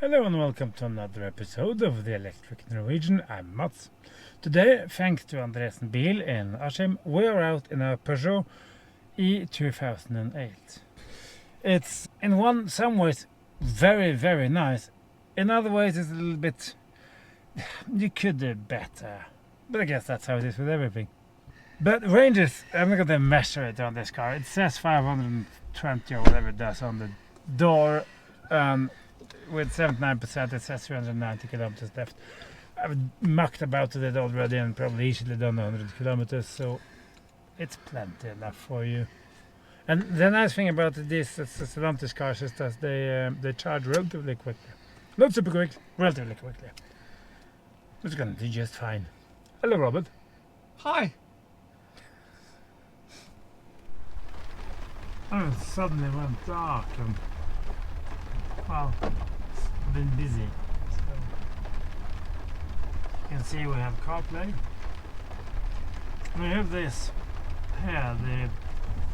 Hello and welcome to another episode of The Electric Norwegian. I'm Mats. Today, thanks to Andresen Bil in Askim, we are out in a Peugeot E.2008. It's in some ways very nice. In other ways it's a little bit... you could do better. But I guess that's how it is with everything. But ranges, I'm not going to measure it on this car. It says 520 or whatever it does on the door. With 79% it says 390 kilometers left. I've mucked about with it already and probably easily done 100 kilometers, so it's plenty enough for you. And the nice thing about these Stellantis cars is that they charge relatively quickly. Not super quick, relatively quickly. It's going to do just fine. Hello, Robert. Hi. Oh, it suddenly went dark and well, I've been busy. So you can see we have CarPlay. We have this here, the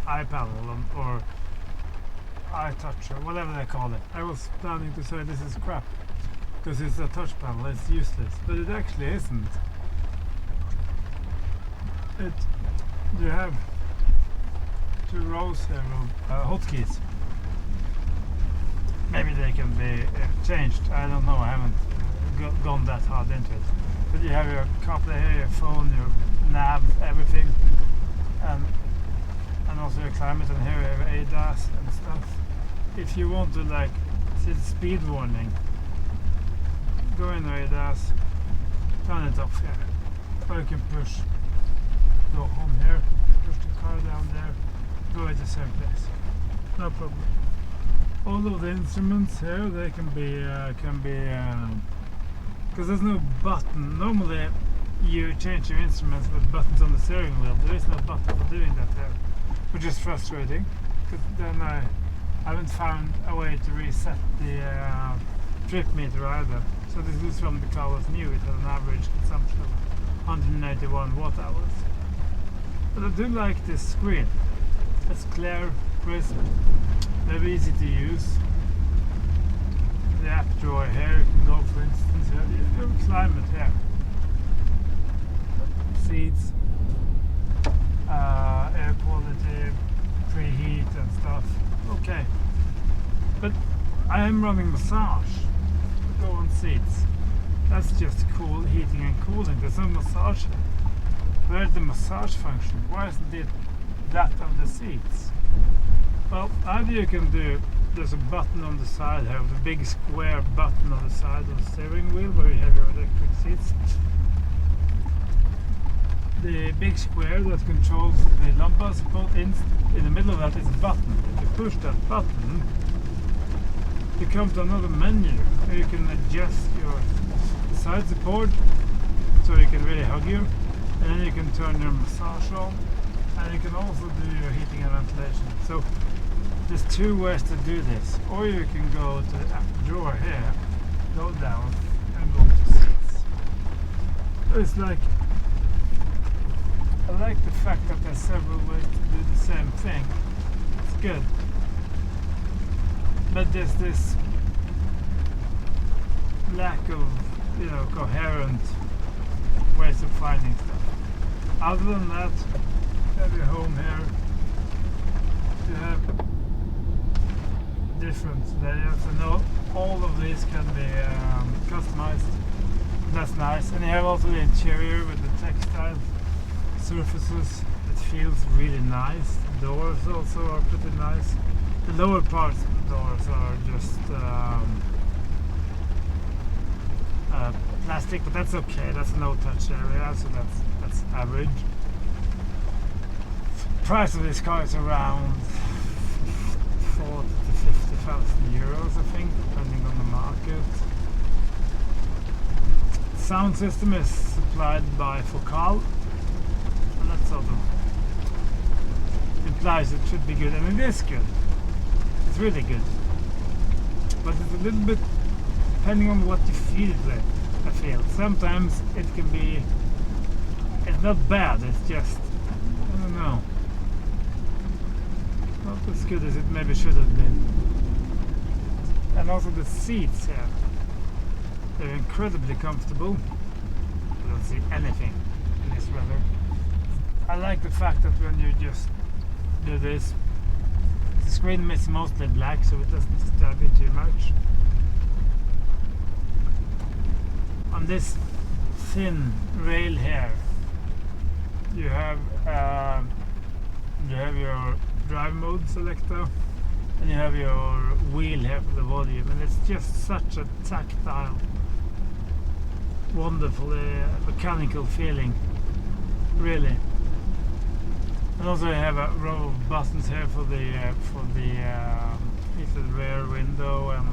iPanel or iTouch or whatever they call it. I was planning to say this is crap because it's a touch panel, it's useless, but it actually isn't. You have two rows here of hotkeys. Maybe they can be changed. I don't know. I haven't gone that hard into it. But you have your CarPlay here, your phone, your nav, everything, and also your climate. And here you have ADAS and stuff. If you want to see the speed warning, go in ADAS, turn it off here, or you can go home here, push the car down there, go at the same place. No problem. All of the instruments here, they can be because there's no button. Normally you change your instruments with buttons on the steering wheel. There is no button for doing that here, which is frustrating because then I haven't found a way to reset the trip meter either. So this is from the car was new. It had an average consumption of 181 watt hours. But I do like this screen. It's clear, crisp, very easy to use. The app drawer here, you can go for instance, you have climate here. Seats, air quality, preheat and stuff. Okay. But I am running massage. Go on seats. That's just cool heating and cooling. There's no massage. Where's the massage function? Why isn't it that of the seats? Well, either you can do, there's a button on the side here, the big square button on the side of the steering wheel where you have your electric seats. The big square that controls the lumbar support, in the middle of that is a button. If you push that button, you come to another menu where you can adjust your side support so you can really hug you, and then you can turn your massage on, and you can also do your heating and ventilation. So there's two ways to do this. Or you can go to the app drawer here, go down and go to seats. So it's I like the fact that there's several ways to do the same thing. It's good. But there's this lack of, coherent ways of finding stuff. Other than that, you have your home here. You have different layers, and all of these can be customized. That's nice. And you have also the interior with the textile surfaces. It feels really nice. The doors also are pretty nice. The lower parts of the doors are just plastic, but that's okay. That's a no-touch area, so that's average. Price of this car is around 40 to 50,000 euros, I think, depending on the market. Sound system is supplied by Focal, and that sort of implies it should be good, and it is good. It's really good, but it's a little bit depending on what you feed it with. I feel sometimes it can be. It's not bad. It's just I don't know. Not as good as it maybe should have been. And also the seats here. They're incredibly comfortable. I don't see anything in this weather. I like the fact that when you just do this, the screen is mostly black, so it doesn't disturb you too much. On this thin rail here, you have your drive mode selector, and you have your wheel here for the volume, and it's just such a tactile, wonderfully mechanical feeling, really. And also you have a row of buttons here for the heated rear window and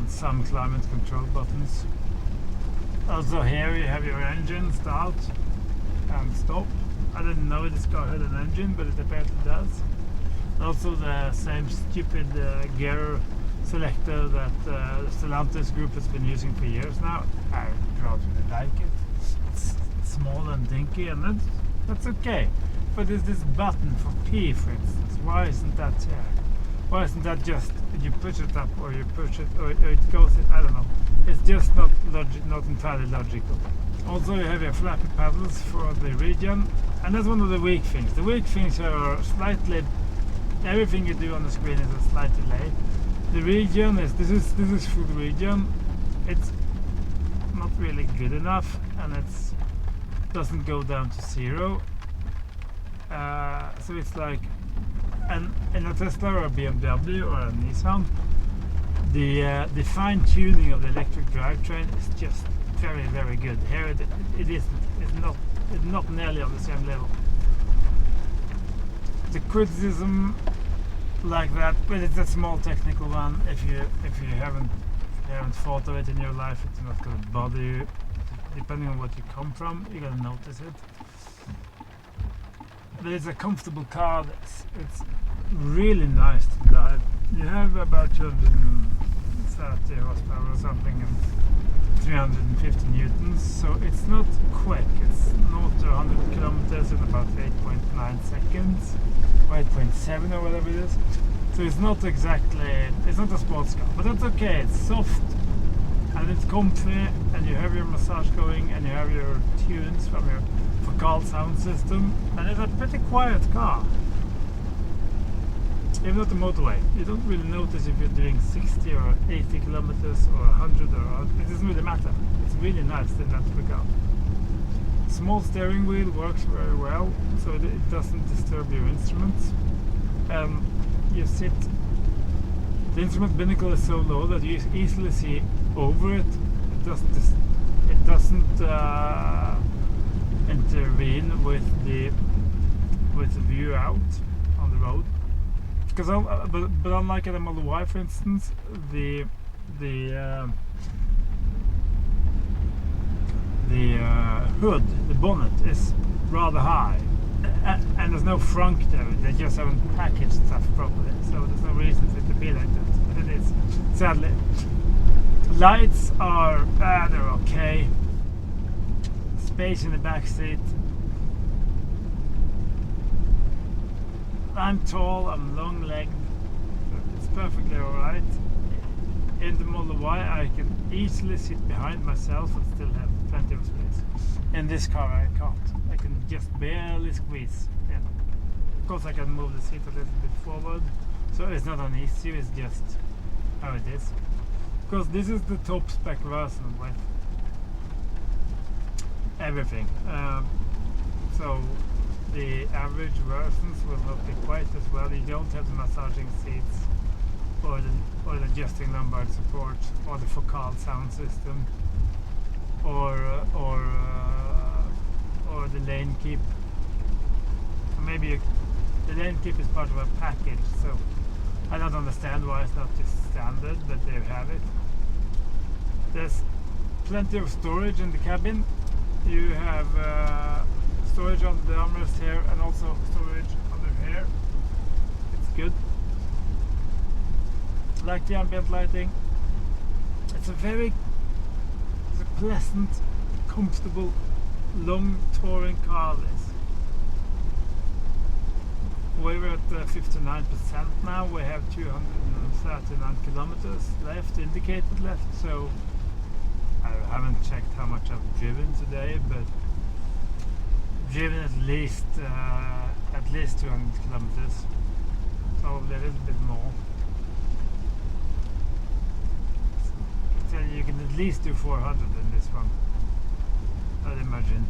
some climate control buttons. Also here you have your engine start and stop. I didn't know this car had an engine, but it apparently does. Also the same stupid gear selector that the Stellantis group has been using for years now. I don't really like it. It's small and dinky, and that's okay. But there's this button for P, for instance. Why isn't that here? Why isn't that just you push it up or you push it or it goes? I don't know. It's just not entirely logical. Also, you have your flappy paddles for the region, and that's one of the weak things. The weak things are slightly. Everything you do on the screen is a slight delay. The region is this is full region. It's not really good enough, and it doesn't go down to 0. So it's like, and in a Tesla or a BMW or a Nissan, the fine tuning of the electric drivetrain is just very, very good. Here it isn't. It's not nearly on the same level. The criticism like that, but it's a small technical one. If you haven't thought of it in your life, it's not going to bother you. Depending on what you come from, you're going to notice it. But it's a comfortable car. It's really nice to drive. You have about 230 horsepower or something and 350 newtons, so it's not quick. It's 0 to 100 kilometers in about 8.9 seconds, or 8.7 or whatever it is. So it's not a sports car, but that's okay. It's soft and it's comfy, and you have your massage going, and you have your tunes from your Peugeot sound system, and it's a pretty quiet car. Even at the motorway, you don't really notice if you're doing 60 or 80 kilometers or 100 or it doesn't really matter. It's really nice in that regard. Small steering wheel works very well, so it doesn't disturb your instruments. You sit. The instrument binnacle is so low that you easily see over it. It doesn't intervene with the view out on the road. Because but unlike the Model Y, for instance, the hood, the bonnet, is rather high, and there's no frunk there. They just haven't packaged stuff properly, so there's no reason for it to be like that. But it is, sadly. Lights are they're okay. Space in the back seat. I'm tall, I'm long-legged, it's perfectly alright. In the Model Y, I can easily sit behind myself and still have plenty of space. In this car, I can't. I can just barely squeeze in. Of course, I can move the seat a little bit forward, so it's not an issue, it's just how it is. Of course, this is the top spec version with everything. So the average versions will not be quite as well. You don't have the massaging seats or the adjusting lumbar support or the Focal sound system or the lane keep. Maybe the lane keep is part of a package, so I don't understand why it's not just standard, but they have it. There's plenty of storage in the cabin. You have storage under the armrest here, and also storage under here. It's good. Like the ambient lighting. It's a pleasant, comfortable, long touring car. This we're at 59% now. We have 239 kilometers left, indicated left, so I haven't checked how much I've driven today, but driven at least 200 kilometers, probably a little bit more. So you can at least do 400 in this one, I'd imagine.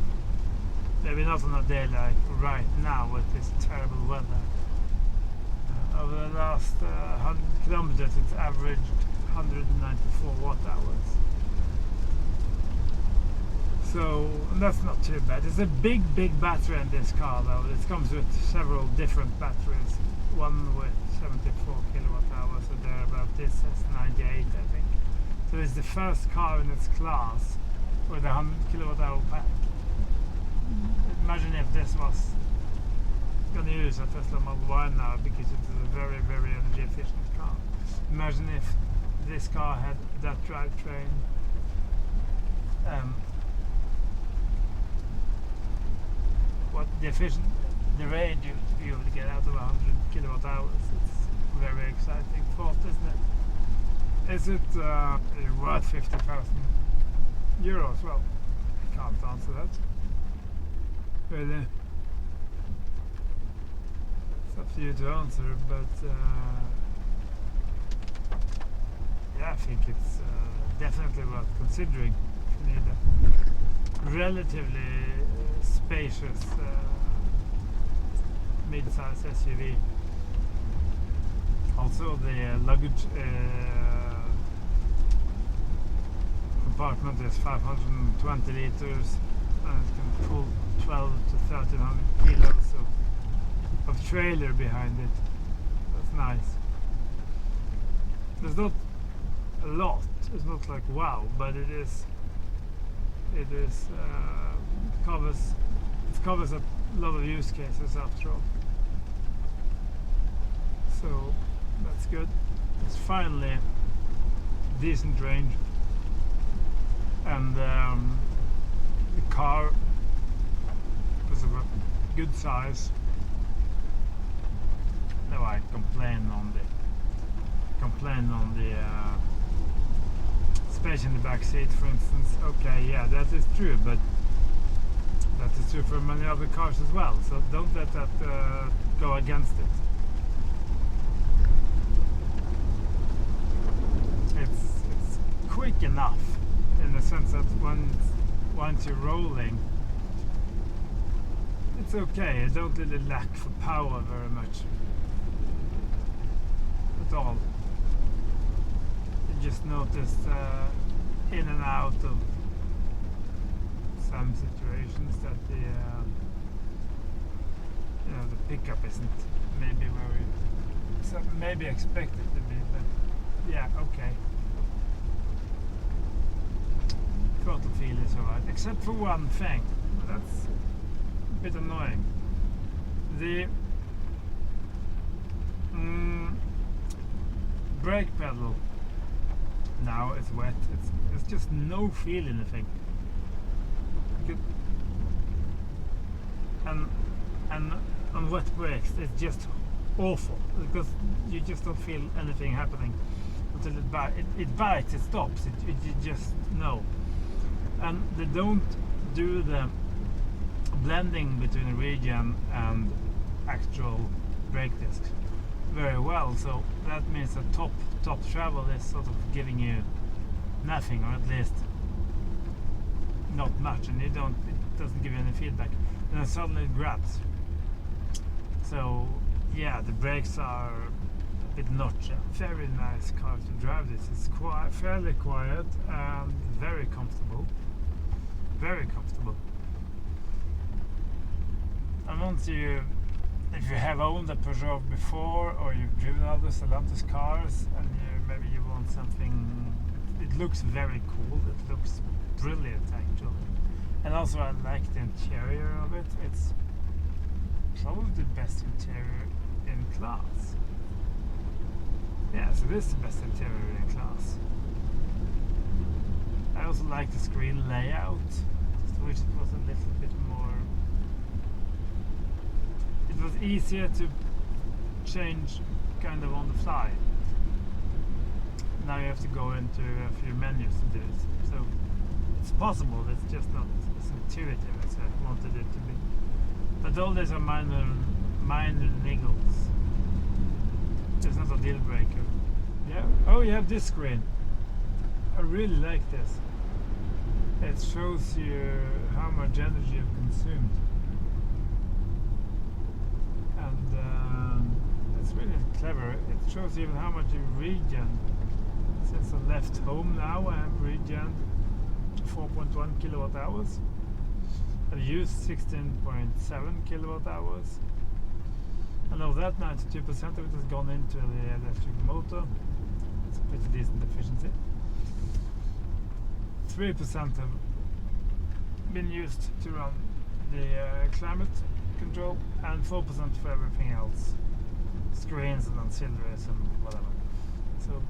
Maybe not on a day like right now with this terrible weather. Over the last 100 kilometers it's averaged 194 watt hours. So that's not too bad. It's a big battery in this car though. It comes with several different batteries. One with 74 kilowatt hours or thereabout. This has 98 I think. So it's the first car in its class with a 100 kilowatt hour pack. Imagine if this was going to use a Tesla Model Y now, because it's a very energy efficient car. Imagine if this car had that drivetrain. What the range you would be able to get out of 100 kilowatt hours. It's a very exciting thought, isn't it? Is it worth 50,000 euros? Well, I can't answer that. Really, it's up to you to answer, but yeah, I think it's definitely worth considering if you need a relatively spacious mid-size SUV. Also, the luggage compartment is 520 liters and it can pull 12 to 1300 kilos of trailer behind it. That's nice. There's not a lot. It's not like wow, but it covers a lot of use cases after all. So that's good. It's finally decent range, and the car was of a good size. No, I complain on the space in the back seat, for instance. Okay, yeah, that is true, but that is true for many other cars as well. So don't let that go against it. It's quick enough in the sense that once you're rolling, it's okay. I don't really lack for power very much at all. You just noticed in and out of some situations that the pickup isn't maybe where we maybe expect it to be, but yeah, okay. Throttle feel is alright, except for one thing. That's a bit annoying. The brake pedal now is wet. It's just no feel in the thing. And on wet brakes it's just awful, because you just don't feel anything happening until it bites, it stops, it just no. And they don't do the blending between regen and actual brake discs very well, so that means that top travel is sort of giving you nothing, or at least not much, and it doesn't give you any feedback, and then suddenly it grabs. So yeah, the brakes are a bit notchy. Very nice car to drive. This is fairly quiet and very comfortable. Very comfortable. And once if you have owned a Peugeot before, or you've driven other Stellantis cars, and maybe you want something, it looks very cool. It looks brilliant actually. And also I like the interior of it. It's probably the best interior in class. Yeah, so this is the best interior in class. I also like the screen layout. Just wish it was a little bit more. It was easier to change kind of on the fly. Now you have to go into a few menus to do it. So it's possible, it's just not as intuitive as I wanted it to be. But all these are minor niggles. It's not a deal breaker. Yeah. Oh, you have this screen. I really like this. It shows you how much energy you've consumed. And it's really clever. It shows even how much you regen. Since I left home now, I have regen 4.1 kilowatt hours. I've used 16.7 kilowatt hours. And of that, 92% of it has gone into the electric motor. It's a pretty decent efficiency. 3% have been used to run the climate control, and 4% for everything else. Screens and ancillaries and whatever. So,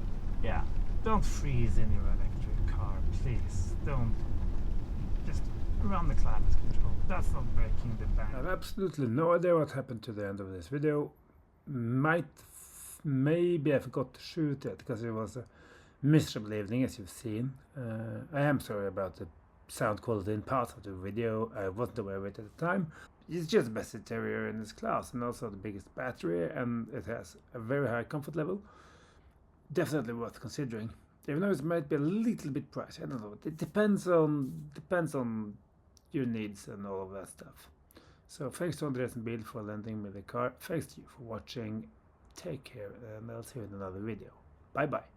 yeah, don't freeze in your electric car, please. Don't. Just run the climate control. That's not breaking the bank. I have absolutely no idea what happened to the end of this video. Maybe I forgot to shoot it because it was a miserable evening, as you've seen. I am sorry about the sound quality in parts of the video. I wasn't aware of it at the time. It's just the best interior in this class, and also the biggest battery, and it has a very high comfort level. Definitely worth considering, even though it might be a little bit pricey. I don't know. It depends on your needs and all of that stuff. So thanks to Andreas and Bill for lending me the car. Thanks to you for watching. Take care, and I'll see you in another video. Bye bye.